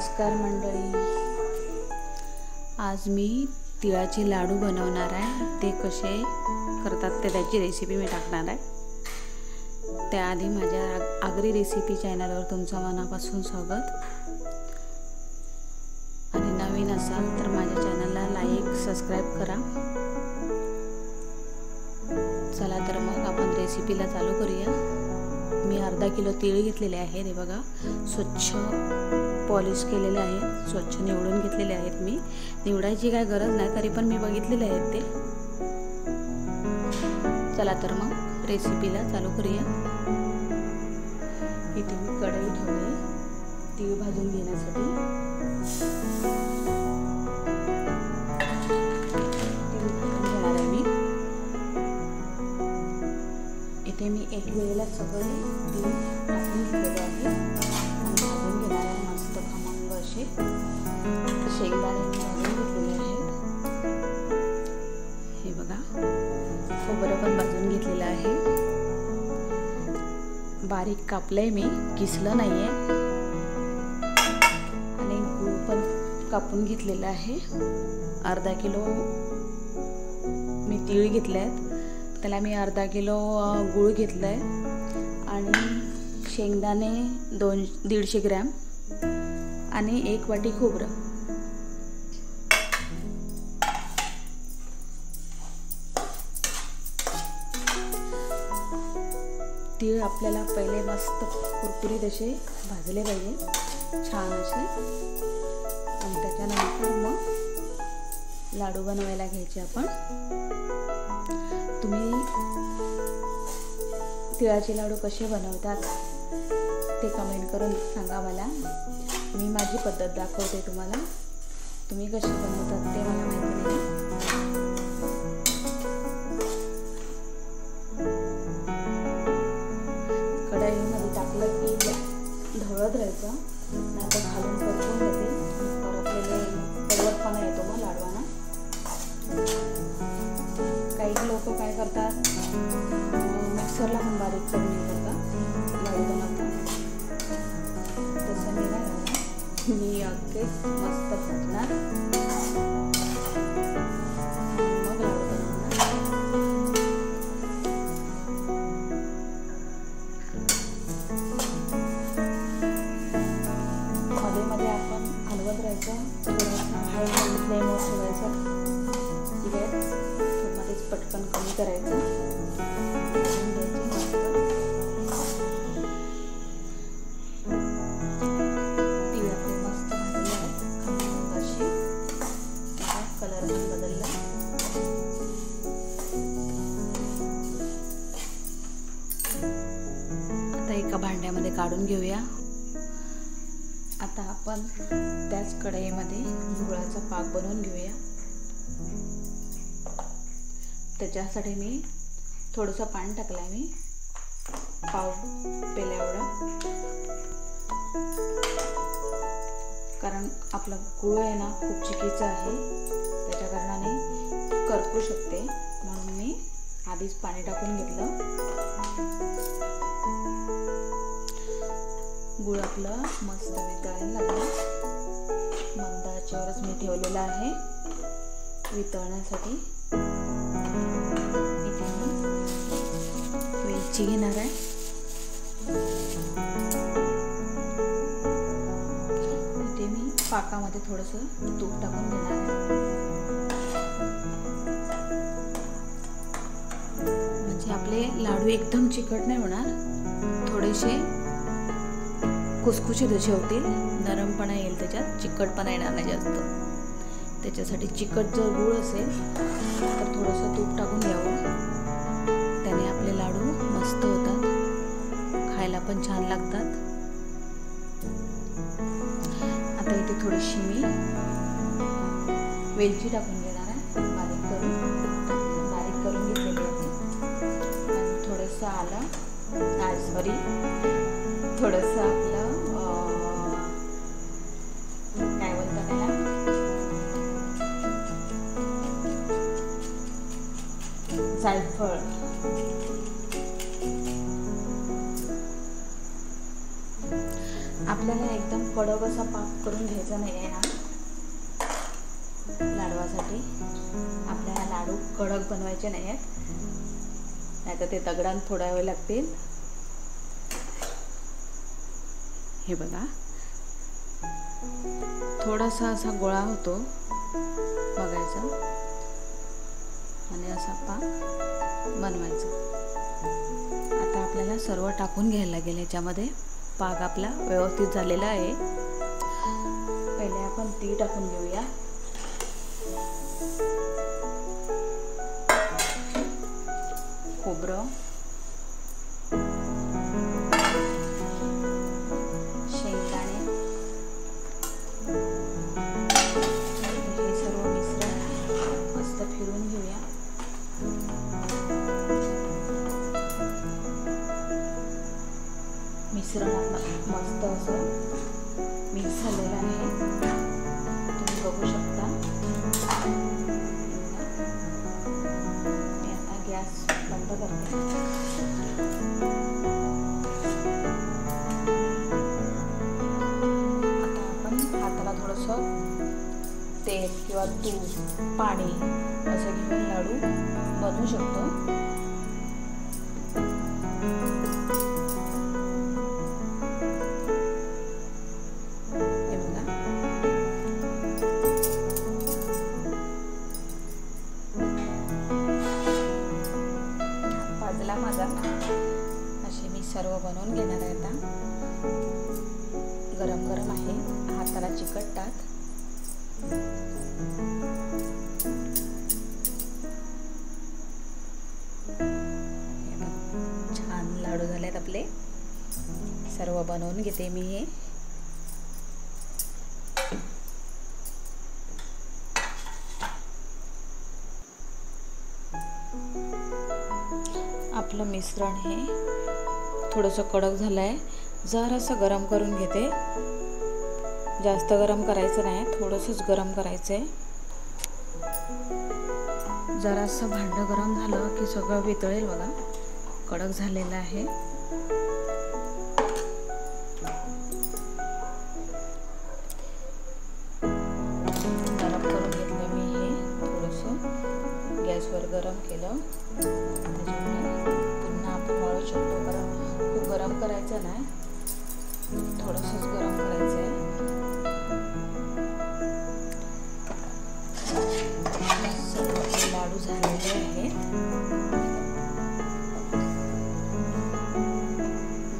नमस्कार मंडळी, आज मी तिळाचे लाडू बनवणार आहे। ते कसे करतात ते त्याची रेसिपी मी टाकणार आहे। त्याआधी माझ्या आगरी रेसिपी चॅनलवर तुमचं मनापासून स्वागत। आणि नवीन असाल तर माझ्या चॅनलला लाईक सबस्क्राइब करा। चला तर मग आपण रेसिपीला चालू करूया। मी अर्धा किलो तीळ घेतलेले आहेत। हे बघा, स्वच्छ पॉलिश केलेले आहेत, स्वच्छ निवडून घेतलेले आहेत। मी निवडायची काय गरज नाही, तरी पण मी बघितलेले आहेत ते। चला तर मग रेसिपीला चालू करूया। इथे मी कढई ठेवली तीळ भाजून घेण्यासाठी। तीळ भाजून घेणार आहे मी। इथे मी एक वेळेला सगळे तीळ टाकून घेतलेले आहे आणि भाजून घेणार आहे मस्त खमंग असे। शेंगदाणे भाजून घेतलेले आहेत। हे बघा, खोबरं पण भाजून घेतलेलं आहे। बारीक कापलंय मी, किसलं नाहीये। आणि गूळ पण कापून घेतलेला आहे। अर्धा किलो मी तीळ घेतले आहेत, त्याला मी अर्धा किलो गूळ घेतलाय आणि शेंगदाणे 150 ग्रॅम आणि 1 वाटी खोबरं। तीळ आपल्याला पहिले मस्त कुरकुरीत असे भाजले पाहिजे, छान असे। आणि त्याच्यानंतर मग लाडू बनवायला घ्यायचे आपण। तुम्ही तिळाचे लाडू कसे बनवतात ते कमेंट करून सांगा मला। मी माझी पद्धत दाखवते तुम्हाला, तुम्ही कसे बनवतात ते मला माहिती नाही। कढईमध्ये टाकलं की ढवळत राहायचं, नाहीतर खालून परतून जाते, परतलेले कडवटपणा येतो मग लाडवांना। काही लोक काय करतात, मिक्सरला पण बारीक करून घेतात लाडू बनवतात। तसं मी नाही करणार, मी अगदीच मस्त भाजणार मग लाडू बनवणार। मध्ये मध्ये आपण हलवत राहायचं, थोडंसं हाय फ्लेमवर ठेवायचं गॅस, मध्येच पटकन कमी करायचं। तीळ आपले मस्त भाजले आहेत, खमंग असे। कलर पण बदलला। आता एका भांड्यामध्ये काढून घेऊया। आता आपण त्याच कढईमध्ये गुळाचा पाक बनवून घेऊया। त्याच्यासाठी मी थोडंसं पाणी टाकलंय, मी पाव पेल्या एवढं, कारण आपला गुळ आहे ना खूप चिकीचा आहे, त्याच्या कारणाने करपू शकते, म्हणून मी आधीच पाणी टाकून घेतलं। गुळ आपलं मस्त वितळायला लागलं। मंद आचेवरच मी ठेवलेलं आहे वितळण्यासाठी। इथे मी वेलची घेणार आहे। इथे मी पाकामध्ये थोडंसं तूप टाकून घेणार आहे, म्हणजे आपले लाडू एकदम चिकट नाही होणार, थोडेसे खुसखुशीत असे होतील, नरमपणा येईल त्याच्यात, चिकटपणा येणार नाही जास्त। त्याच्यासाठी चिकट जर गूळ असेल तर थोडंसं तूप टाकून घ्यावं, त्याने आपले लाडू मस्त होतात, खायला पण छान लागतात। आता इथे थोडीशी मी वेलची टाकून घेणार आहे, बारीक करून घेतलेली आहे। आणि थोडंसं आलं, थोडंसं आपलं काय बोलतात त्याला, जायफळ। आपल्याला एकदम कडक असा पाक करून घ्यायचा नाही आहे ना लाडवासाठी. आपल्याला लाडू कडक बनवायचे नाही आहेत, नाहीतर ते दगडात फोडावे लागतील. हे बघा, थोडासा असा गोळा होतो बघायचा आणि असा पाक बनवायचा. आता आपल्याला सर्व टाकून घ्यायला लागेल याच्यामध्ये. पाक आपला व्यवस्थित झालेला आहे. पहिले आपण तीळ टाकून घेऊया. खोबरं, शेंगदाणे, हे सर्व मिश्रण मस्त फिरून घेऊया. मिश्रण मस्त असं मिक्स झालेलं आहे, तुम्ही बघू शकता. मी आता गॅस बंद करते. आता आपण हाताला थोडंसं तेल किंवा तूप, पाणी असं घेऊन लाडू बनवू शकतो. माझा असे मी सर्व बनवून घेणार आहे. आता गरम गरम आहे, हाताला चिकटतात. छान लाडू झालेत आपले. सर्व बनवून घेते मी हे. आपलं मिश्रण हे थोडंसं कडक झालं आहे. जरासं गरम करून घेते. जास्त गरम करायचं नाही, थोडंसंच गरम करायचं आहे. जरासं भांडं गरम झालं की सगळं वितळेल बघा. कडक झालेलं आहे. गरम करून घेतलं मी हे. थोडंसं गॅसवर गरम केलं. पुन्हा आपण वाळू शकतो. खूप गरम करायचं नाही, थोडंसंच गरम करायचं आहे. सर्व लाडू झालेले आहेत.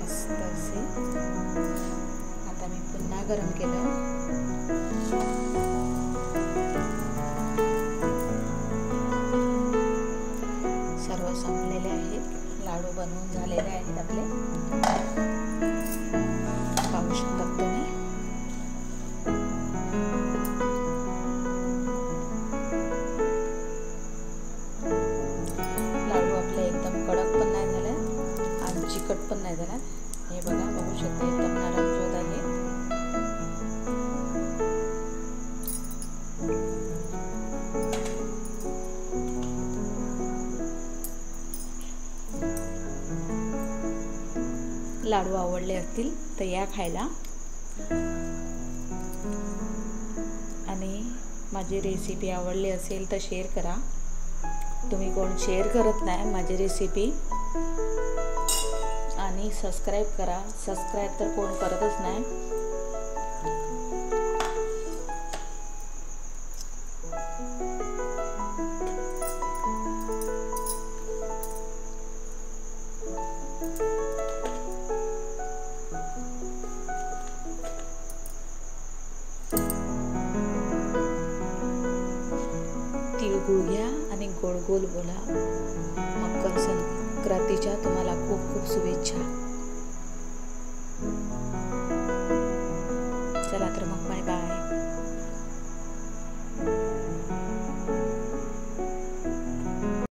मस्त असे. आता मी पुन्हा गरम केलं. सर्व संपलेले आहेत. लाडू बनवून झालेले आहेत आपले. पाहू शकता तुम्ही. लाडू आपले एकदम कडक पण नाही झाले आणि चिकट पण नाही झाला. हे बघा, बघू शकता एकदम नरमचोद आहे. लाडू आवडले असतील तर या खायला. आणि माझी रेसिपी आवडली असेल तर शेअर करा. तुम्ही कोण शेअर करत नाही माझी रेसिपी. आणि सबस्क्राईब करा. सबस्क्राईब तर कोण करतच नाही. तिळगुळ घ्या आणि गोड गोल बोला. मकर संक्रांतीच्या तुम्हाला खूप खूप शुभेच्छा.